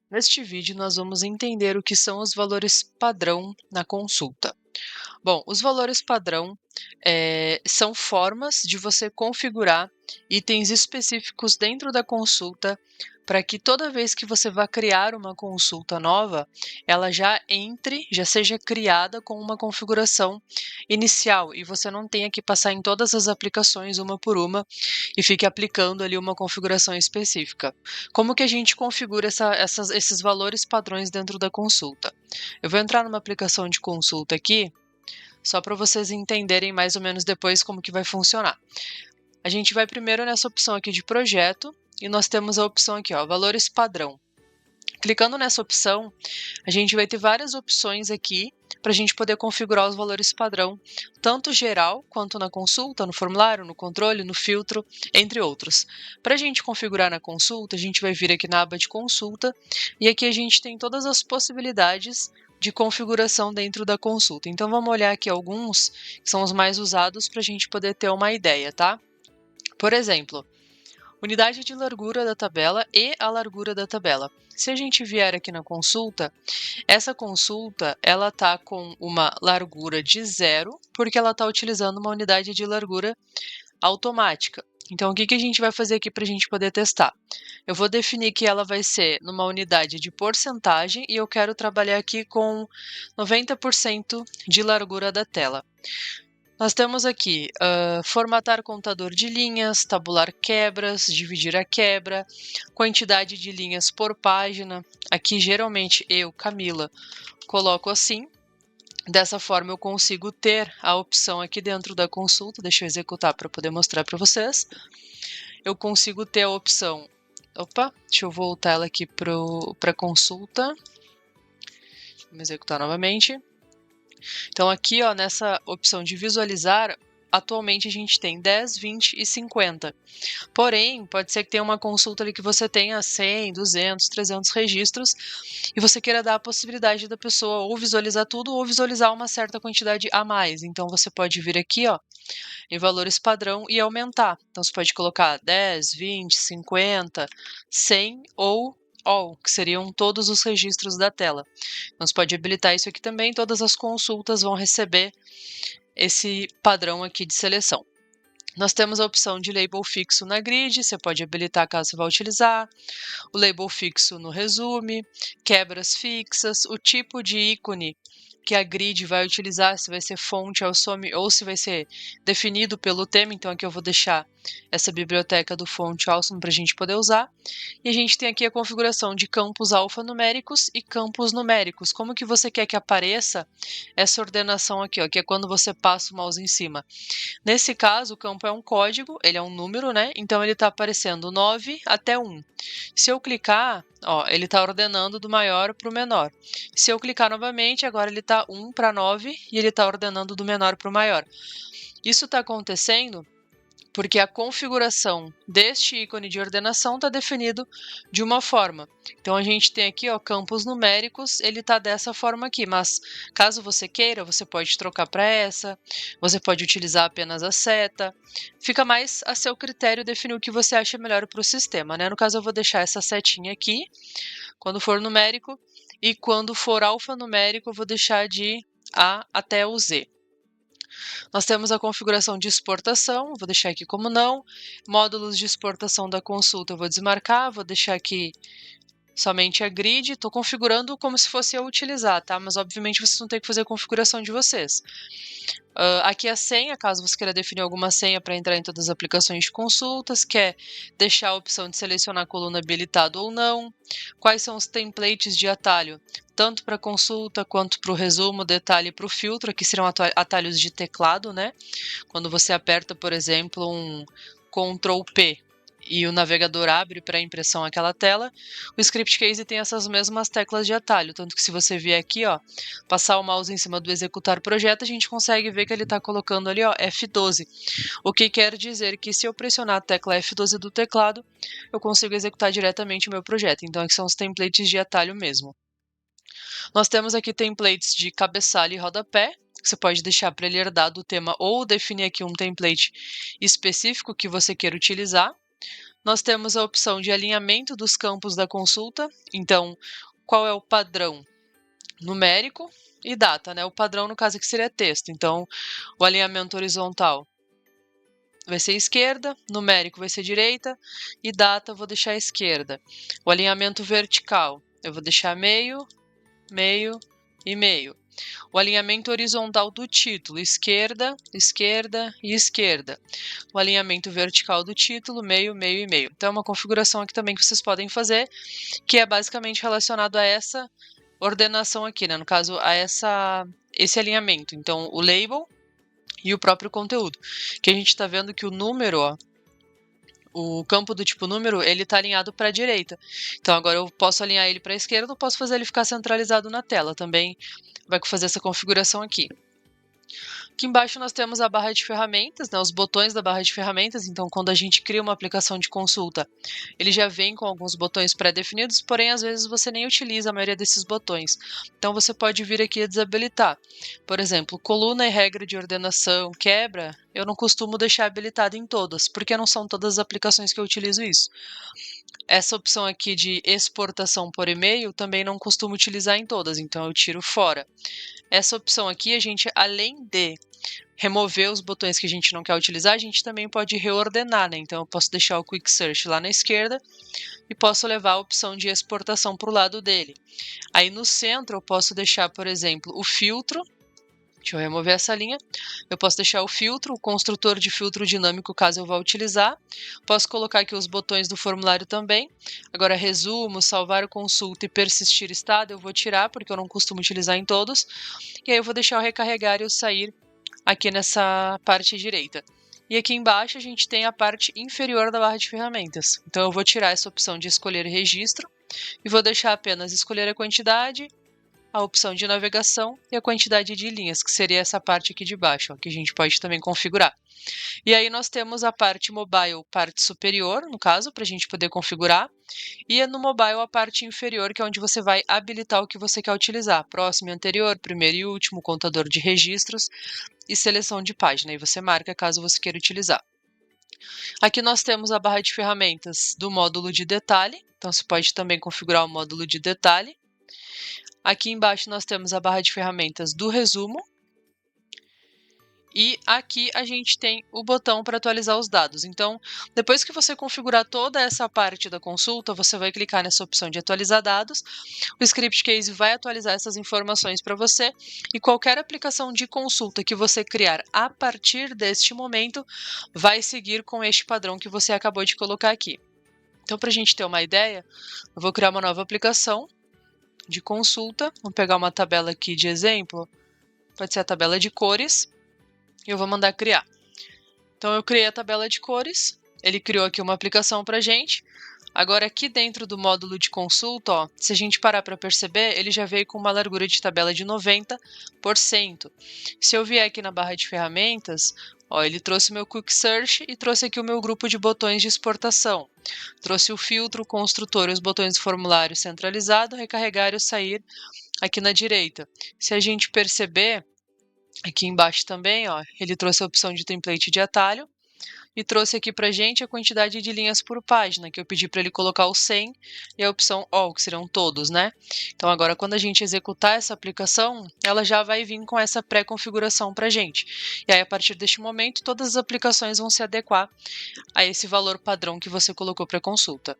Neste vídeo, nós vamos entender o que são os valores padrão na consulta. Bom, os valores padrão são formas de você configurar itens específicos dentro da consulta para que toda vez que você vá criar uma consulta nova, ela já seja criada com uma configuração inicial e você não tenha que passar em todas as aplicações uma por uma e fique aplicando ali uma configuração específica. Como que a gente configura esses valores padrões dentro da consulta? Eu vou entrar numa aplicação de consulta aqui, só para vocês entenderem mais ou menos depois como que vai funcionar. A gente vai primeiro nessa opção aqui de projeto e nós temos a opção aqui, ó, valores padrão. Clicando nessa opção, a gente vai ter várias opções aqui para a gente poder configurar os valores padrão, tanto geral quanto na consulta, no formulário, no controle, no filtro, entre outros. Para a gente configurar na consulta, a gente vai vir aqui na aba de consulta e aqui a gente tem todas as possibilidades de configuração dentro da consulta. Então vamos olhar aqui alguns que são os mais usados para a gente poder ter uma ideia, tá? Por exemplo, unidade de largura da tabela e a largura da tabela. Se a gente vier aqui na consulta, essa consulta ela tá com uma largura de 0, porque ela está utilizando uma unidade de largura automática. Então, o que a gente vai fazer aqui para a gente poder testar? Eu vou definir que ela vai ser numa unidade de porcentagem e eu quero trabalhar aqui com 90% de largura da tela. Nós temos aqui formatar contador de linhas, tabular quebras, dividir a quebra, quantidade de linhas por página. Aqui, geralmente, eu, Camila, coloco assim. Dessa forma, eu consigo ter a opção aqui dentro da consulta. Deixa eu executar para poder mostrar para vocês. Eu consigo ter a opção... Opa, deixa eu voltar ela aqui para consulta. Vamos executar novamente. Então aqui, ó, nessa opção de visualizar, atualmente a gente tem 10, 20 e 50. Porém, pode ser que tenha uma consulta ali que você tenha 100, 200, 300 registros e você queira dar a possibilidade da pessoa ou visualizar tudo ou visualizar uma certa quantidade a mais. Então você pode vir aqui, ó, em valores padrão e aumentar. Então você pode colocar 10, 20, 50, 100 ou all, que seriam todos os registros da tela. Então você pode habilitar isso aqui também, todas as consultas vão receber esse padrão aqui de seleção. Nós temos a opção de label fixo na grid, você pode habilitar caso você vá utilizar, o label fixo no resume, quebras fixas, o tipo de ícone que a grid vai utilizar, se vai ser fonte, awesome, ou se vai ser definido pelo tema. Então aqui eu vou deixar essa biblioteca do fonte awesome para a gente poder usar. E a gente tem aqui a configuração de campos alfanuméricos e campos numéricos. Como que você quer que apareça essa ordenação aqui, ó, que é quando você passa o mouse em cima. Nesse caso, o campo é um código, ele é um número, né? Então ele está aparecendo 9 até 1. Se eu clicar, ó, ele está ordenando do maior para o menor. Se eu clicar novamente, agora ele está 1 para 9 e ele está ordenando do menor para o maior. Isso está acontecendo porque a configuração deste ícone de ordenação está definido de uma forma. Então a gente tem aqui, ó, campos numéricos, ele está dessa forma aqui, mas caso você queira, você pode trocar para essa, você pode utilizar apenas a seta, fica mais a seu critério definir o que você acha melhor para o sistema, né? No caso eu vou deixar essa setinha aqui, quando for numérico, e quando for alfanumérico eu vou deixar de A até o Z. Nós temos a configuração de exportação, vou deixar aqui como não. Módulos de exportação da consulta eu vou desmarcar, vou deixar aqui somente a grid. Estou configurando como se fosse eu utilizar, tá? Mas obviamente vocês vão ter que fazer a configuração de vocês. Aqui a senha, caso você queira definir alguma senha para entrar em todas as aplicações de consultas, quer deixar a opção de selecionar a coluna habilitado ou não, quais são os templates de atalho, tanto para consulta quanto para o resumo, detalhe e para o filtro, aqui serão atalhos de teclado, né? Quando você aperta, por exemplo, um Ctrl P e o navegador abre para impressão aquela tela, o Script Case tem essas mesmas teclas de atalho, tanto que se você vier aqui, ó, passar o mouse em cima do executar projeto, a gente consegue ver que ele está colocando ali, ó, F12, o que quer dizer que se eu pressionar a tecla F12 do teclado, eu consigo executar diretamente o meu projeto. Então aqui são os templates de atalho mesmo. Nós temos aqui templates de cabeçalho e rodapé, que você pode deixar para ele herdado o tema ou definir aqui um template específico que você queira utilizar. Nós temos a opção de alinhamento dos campos da consulta. Então, qual é o padrão numérico e data, né? O padrão, no caso aqui, seria texto. Então, o alinhamento horizontal vai ser esquerda, numérico vai ser direita e data eu vou deixar esquerda. O alinhamento vertical eu vou deixar meio, meio e meio. O alinhamento horizontal do título, esquerda, esquerda e esquerda. O alinhamento vertical do título, meio, meio e meio. Então é uma configuração aqui também que vocês podem fazer, que é basicamente relacionado a essa ordenação aqui, né? No caso, a esse alinhamento. Então, o label e o próprio conteúdo. Que a gente está vendo que o número, ó, o campo do tipo número, ele está alinhado para a direita. Então agora eu posso alinhar ele para a esquerda, ou posso fazer ele ficar centralizado na tela. Também vai fazer essa configuração aqui. Aqui embaixo nós temos a barra de ferramentas, né, os botões da barra de ferramentas. Então, quando a gente cria uma aplicação de consulta, ele já vem com alguns botões pré-definidos, porém, às vezes você nem utiliza a maioria desses botões. Então, você pode vir aqui e desabilitar. Por exemplo, coluna e regra de ordenação, quebra, eu não costumo deixar habilitado em todas, porque não são todas as aplicações que eu utilizo isso. Essa opção aqui de exportação por e-mail também não costumo utilizar em todas, então eu tiro fora. Essa opção aqui, a gente, além de remover os botões que a gente não quer utilizar, a gente também pode reordenar, né? Então eu posso deixar o Quick Search lá na esquerda e posso levar a opção de exportação para o lado dele. Aí no centro eu posso deixar, por exemplo, o filtro. Deixa eu remover essa linha. Eu posso deixar o filtro, o construtor de filtro dinâmico, caso eu vá utilizar. Posso colocar aqui os botões do formulário também. Agora, resumo, salvar consulta e persistir estado, eu vou tirar, porque eu não costumo utilizar em todos. E aí eu vou deixar o recarregar e o sair aqui nessa parte direita. E aqui embaixo a gente tem a parte inferior da barra de ferramentas. Então eu vou tirar essa opção de escolher registro e vou deixar apenas escolher a quantidade, a opção de navegação e a quantidade de linhas, que seria essa parte aqui de baixo, ó, que a gente pode também configurar. E aí nós temos a parte mobile, parte superior, no caso, para a gente poder configurar, e no mobile a parte inferior, que é onde você vai habilitar o que você quer utilizar, próximo e anterior, primeiro e último, contador de registros e seleção de página, e você marca caso você queira utilizar. Aqui nós temos a barra de ferramentas do módulo de detalhe, então você pode também configurar o módulo de detalhe. Aqui embaixo nós temos a barra de ferramentas do resumo. E aqui a gente tem o botão para atualizar os dados. Então, depois que você configurar toda essa parte da consulta, você vai clicar nessa opção de atualizar dados. O Script Case vai atualizar essas informações para você e qualquer aplicação de consulta que você criar a partir deste momento vai seguir com este padrão que você acabou de colocar aqui. Então, para a gente ter uma ideia, eu vou criar uma nova aplicação de consulta. Vamos pegar uma tabela aqui de exemplo, pode ser a tabela de cores, e eu vou mandar criar. Então eu criei a tabela de cores, ele criou aqui uma aplicação para a gente. Agora aqui dentro do módulo de consulta, ó, se a gente parar para perceber, ele já veio com uma largura de tabela de 90%. Se eu vier aqui na barra de ferramentas, ó, ele trouxe o meu Quick Search e trouxe aqui o meu grupo de botões de exportação. Trouxe o filtro, o construtor e os botões do formulário centralizado, recarregar e o sair aqui na direita. Se a gente perceber, aqui embaixo também, ó, ele trouxe a opção de template de atalho e trouxe aqui pra gente a quantidade de linhas por página, que eu pedi para ele colocar o 100 e a opção all, que serão todos, né? Então agora quando a gente executar essa aplicação, ela já vai vir com essa pré-configuração pra gente. E aí a partir deste momento, todas as aplicações vão se adequar a esse valor padrão que você colocou para consulta.